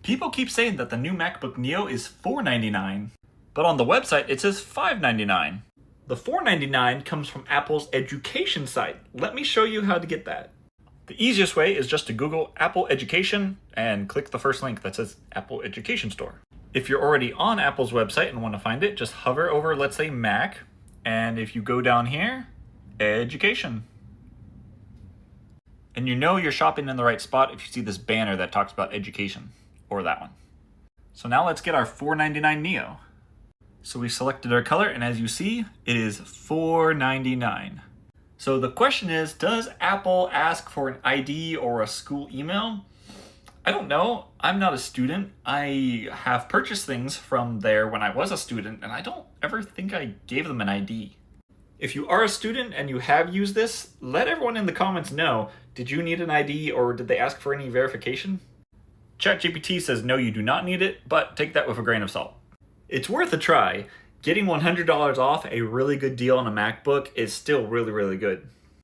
People keep saying that the new MacBook Neo is $499, but on the website it says $599. The $499 comes from Apple's education site. Let me show you how to get that. The easiest way is just to Google Apple Education and click the first link that says Apple Education Store. If you're already on Apple's website and want to find it, just hover over, let's say, Mac, and if you go down here, Education. And you know you're shopping in the right spot if you see this banner that talks about education, or that one. So now let's get our $499 Neo. So we selected our color, and as you see, it is $499. So the question is, does Apple ask for an ID or a school email? I don't know. I'm not a student. I have purchased things from there when I was a student, and I don't ever think I gave them an ID. If you are a student and you have used this, let everyone in the comments know, did you need an ID or did they ask for any verification? ChatGPT says no, you do not need it, but take that with a grain of salt. It's worth a try. Getting $100 off a really good deal on a MacBook is still really, really good.